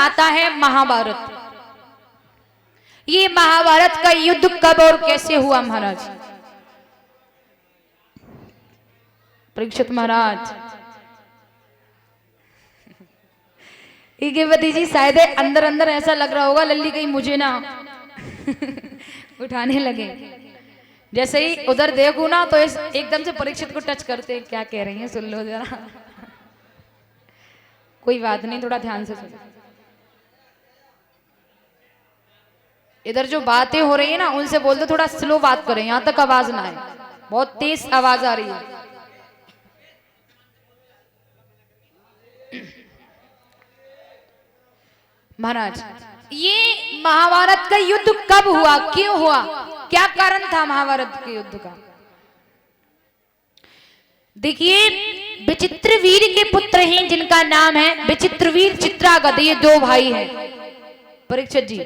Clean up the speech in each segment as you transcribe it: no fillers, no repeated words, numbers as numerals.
आता है महाभारत। ये महाभारत का युद्ध कब और कैसे हुआ महाराज? परीक्षित महाराज, इके जी शायद अंदर अंदर ऐसा लग रहा होगा लल्ली कहीं मुझे ना उठाने लगे। जैसे ही उधर देखूं ना तो एकदम से परीक्षित को टच करते, क्या कह रही हैं सुन लो जरा। कोई बात नहीं, थोड़ा ध्यान से सुनो। इधर जो बातें हो रही है ना उनसे बोल दो थोड़ा स्लो बात करें, यहां तक आवाज ना आए, बहुत तेज आवाज आ रही है। महाराज, ये महाभारत का युद्ध कब हुआ, क्यों हुआ, क्या कारण था महाभारत के युद्ध का? देखिए, विचित्रवीर के पुत्र हैं जिनका नाम है विचित्रवीर, चित्रागत, ये दो भाई हैं परीक्षित जी।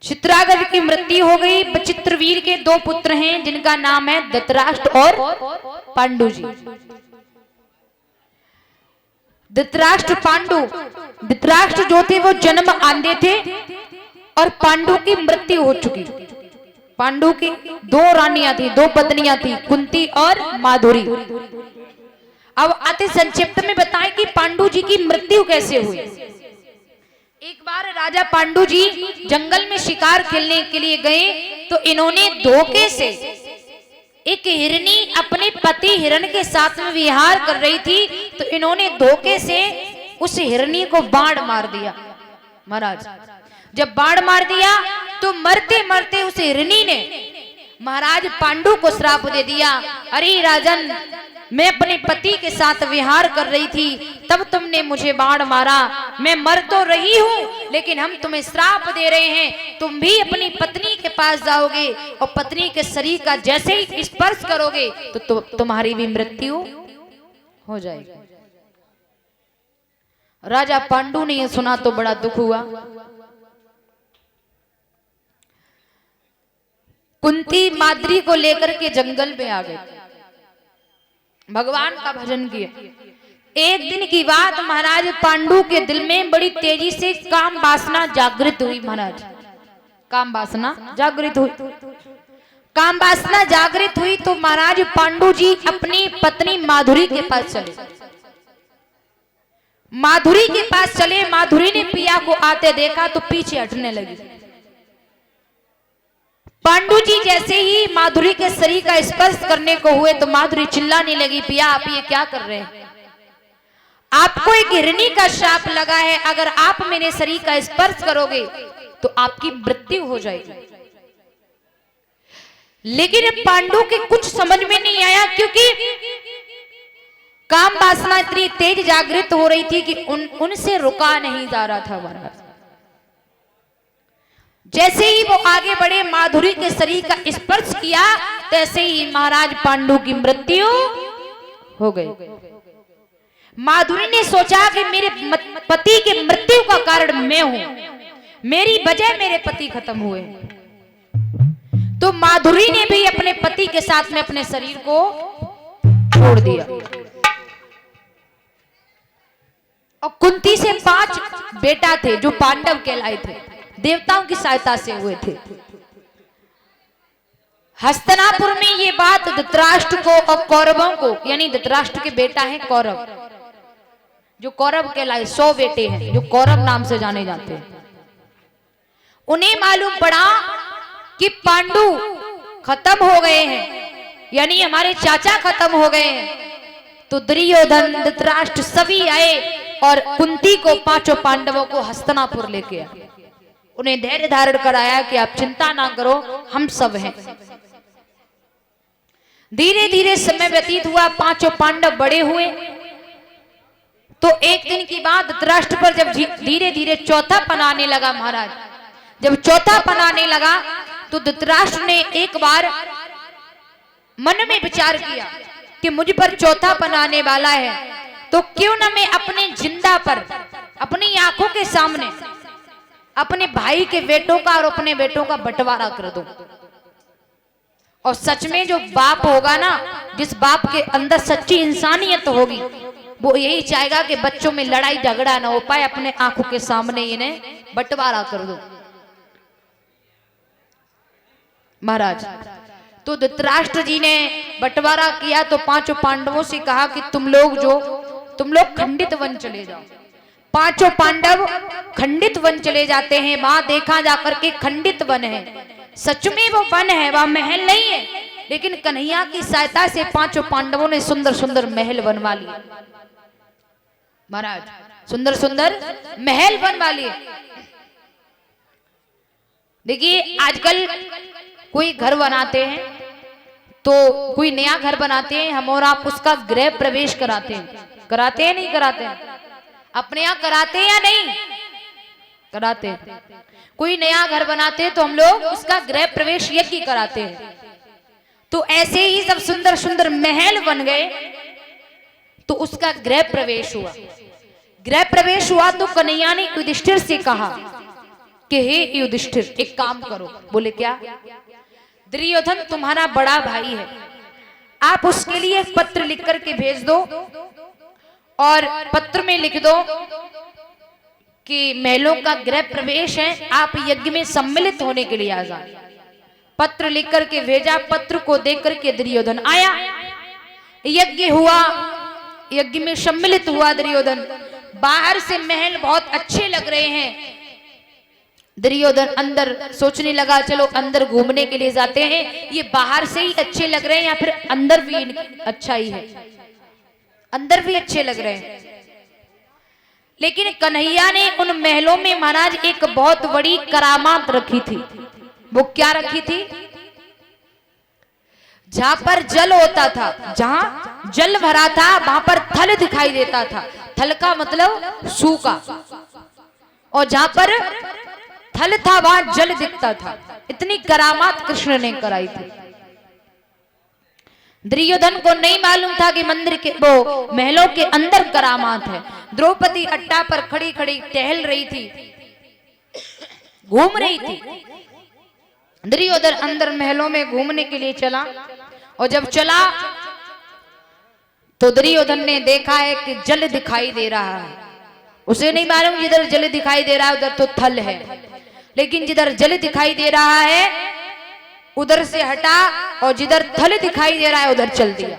चित्रागत की मृत्यु हो गई। विचित्रवीर के दो पुत्र हैं जिनका नाम है धृतराष्ट्र और पांडु जी। धृतराष्ट्र पांडु, धृतराष्ट्र जो थे वो जन्म आंधे थे और पांडु की मृत्यु हो चुकी। पांडु की दो रानियां थी, दो पत्नियां थी, कुंती और माधुरी। अब अति संक्षिप्त में बताएं कि पांडु जी की मृत्यु कैसे हुई। एक बार राजा पांडु जी जंगल में शिकार खेलने के लिए गए तो इन्होंने धोखे से एक हिरनी अपने पति हिरण के साथ में विहार कर रही थी तो इन्होंने धोखे से उस हिरनी को बाण मार दिया। महाराज, जब बाण मार दिया तो मरते मरते उस हिरनी ने महाराज पांडु को श्राप दे दिया, अरे राजन, मैं अपने पति के साथ विहार कर रही थी तब तुमने मुझे बाण मारा, मैं मर तो रही हूं लेकिन हम तुम्हें श्राप दे रहे हैं, तुम भी अपनी पत्नी के पास जाओगे और पत्नी के शरीर का जैसे ही स्पर्श करोगे तो तुम्हारी भी मृत्यु हो जाएगी। राजा पांडु ने यह सुना तो बड़ा दुख हुआ। कुंती माद्री को लेकर के जंगल में आ गए, भगवान का भजन किया। एक दिन की बात, महाराज पांडु के दिल में बड़ी तेजी से काम वासना जागृत हुई। महाराज, काम वासना जागृत हुई। काम वासना जागृत हुई तो महाराज पांडु जी अपनी पत्नी माधुरी के पास चले। माधुरी के पास चले, माधुरी ने पिया को आते देखा तो पीछे हटने लगी। पांडु जी जैसे ही माधुरी के शरीर का स्पर्श करने को हुए तो माधुरी चिल्लाने लगी, पिया आप ये क्या कर रहे हैं? आपको एक हिरनी का शाप लगा है, अगर आप मेरे शरीर का स्पर्श करोगे तो आपकी मृत्यु हो जाएगी। लेकिन पांडु के कुछ समझ में नहीं आया क्योंकि काम वासना इतनी तेज जागृत हो रही थी कि उनसे रुका नहीं जा रहा था। महाराज, जैसे ही वो आगे बढ़े, माधुरी के शरीर का स्पर्श किया, तैसे ही महाराज पांडु की मृत्यु हो गई। माधुरी ने सोचा कि मेरे पति की मृत्यु का कारण मैं हूं, मेरी वजह मेरे पति खत्म हुए। तो माधुरी ने भी अपने पति के साथ में अपने शरीर को छोड़ दिया। और कुंती से 5 बेटा थे जो पांडव कहलाए थे, देवताओं की सहायता से हुए थे। हस्तिनापुर में ये बात धृतराष्ट्र को और कौरवों को, यानी धृतराष्ट्र के बेटा है कौरव, जो कौरव कहलाए, 100 बेटे हैं जो कौरव नाम से जाने जाते हैं। उन्हें मालूम पड़ा कि पांडु खत्म हो गए हैं, यानी हमारे चाचा खत्म हो गए हैं। तो दुर्योधन, धृतराष्ट्र सभी आए और कुंती को, 5 पांडवों को हस्तिनापुर लेके आए। उन्हें धैर्य धारण कराया कि आप चिंता ना करो, हम सब हैं। धीरे धीरे समय व्यतीत हुआ, 5 पांडव बड़े हुए। तो एक दिन की बात, धृतराष्ट्र पर जब धीरे धीरे चौथापन आने लगा, महाराज जब चौथापन आने लगा तो धृतराष्ट्र ने एक बार मन में विचार किया कि मुझ पर चौथापन आने वाला है तो क्यों ना मैं अपने जिंदा पर, अपनी आंखों के सामने अपने भाई के बेटों का और अपने बेटों का बंटवारा कर दूं। और सच में जो बाप होगा ना, जिस बाप के अंदर सच्ची इंसानियत होगी, वो यही चाहेगा कि बच्चों में लड़ाई झगड़ा ना हो पाए, अपने आंखों के सामने इन्हें बंटवारा कर दो। महाराज तो धृतराष्ट्र जी ने बंटवारा किया तो पांचों पांडवों से कहा कि तुम लोग खंडित वन चले जाओ। पांचों पांडव खंडित वन चले जाते हैं। वहां देखा जाकर के खंडित वन है, सच में वो वन है, वह महल नहीं है, लेकिन कन्हैया की सहायता से पांचों पांडवों ने सुंदर सुंदर महल बनवा लिए। महाराज सुंदर सुंदर महल बनवा लिए। देखिए आजकल कोई घर बनाते हैं तो कोई नया घर बनाते हैं हम और आप, उसका गृह प्रवेश कराते हैं नहीं कराते हैं? अपने यहाँ कराते हैं या नहीं कराते हैं? कोई नया घर बनाते हैं तो हम लोग उसका गृह प्रवेश यज्ञ कराते हैं। तो ऐसे ही सब सुंदर सुंदर महल बन गए तो उसका गृह प्रवेश हुआ। गृह प्रवेश हुआ तो कन्हैया ने युधिष्ठिर से कहा कि हे युधिष्ठिर एक काम करो। बोले क्या? दुर्योधन तुम्हारा बड़ा भाई है, आप उसके लिए एक पत्र लिख करके भेज दो और पत्र में लिख दो कि महलों का गृह प्रवेश है, आप यज्ञ में सम्मिलित होने के लिए आ जाए। पत्र लिख करके भेजा, पत्र को देख करके दुर्योधन आया, यज्ञ हुआ, यज्ञ में सम्मिलित हुआ दुर्योधन। बाहर से महल बहुत अच्छे लग रहे हैं। दुर्योधन अंदर सोचने लगा चलो अंदर घूमने के लिए जाते हैं, ये बाहर से ही अच्छे लग रहे हैं या फिर अंदर भी अच्छा ही है, अंदर भी अच्छे लग रहे हैं। लेकिन कन्हैया ने उन महलों में महाराज एक बहुत बड़ी करामात रखी थी। वो क्या रखी थी? जहां पर जल होता था, जहां जल भरा था वहां पर थल दिखाई देता था। थल का मतलब सूखा, और जहां पर थल था वहां जल दिखता था। इतनी करामात कृष्ण ने कराई थी। दुर्योधन को नहीं मालूम था कि मंदिर के वो महलों के अंदर करामात है। द्रौपदी अट्टा पर खड़ी खड़ी टहल रही थी, घूम रही थी। दुर्योधन अंदर महलों में घूमने के लिए चला, और जब चला तो दुर्योधन ने देखा है कि जल दिखाई दे रहा है। उसे नहीं मालूम जिधर जल दिखाई दे रहा है उधर तो थल है, लेकिन जिधर जल दिखाई दे रहा है उधर से हटा और जिधर थल दिखाई दे रहा है उधर चल दिया।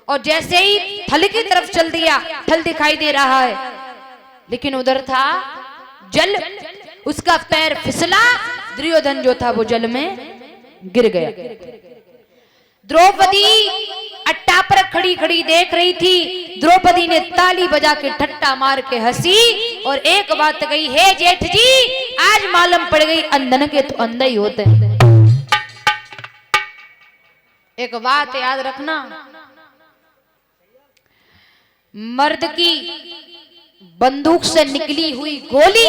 और जैसे ही थल की तरफ चल दिया, थल दिखाई दे रहा है लेकिन उधर था जल। उसका पैर फिसला, दुर्योधन जो था वो जल में गिर गया। द्रौपदी अट्टा पर खड़ी खड़ी देख रही थी। द्रौपदी ने ताली बजा के ठट्टा मार के हंसी और एक बात कही, हे जेठ जी आज मालूम पड़ गई अंधन के तो अंधा ही होते हैं। एक बात याद रखना, मर्द की बंदूक से निकली हुई गोली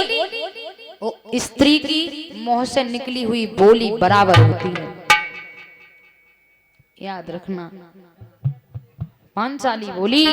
स्त्री की मुंह से निकली हुई बोली बराबर होती है। याद रखना। पांचाली बोली,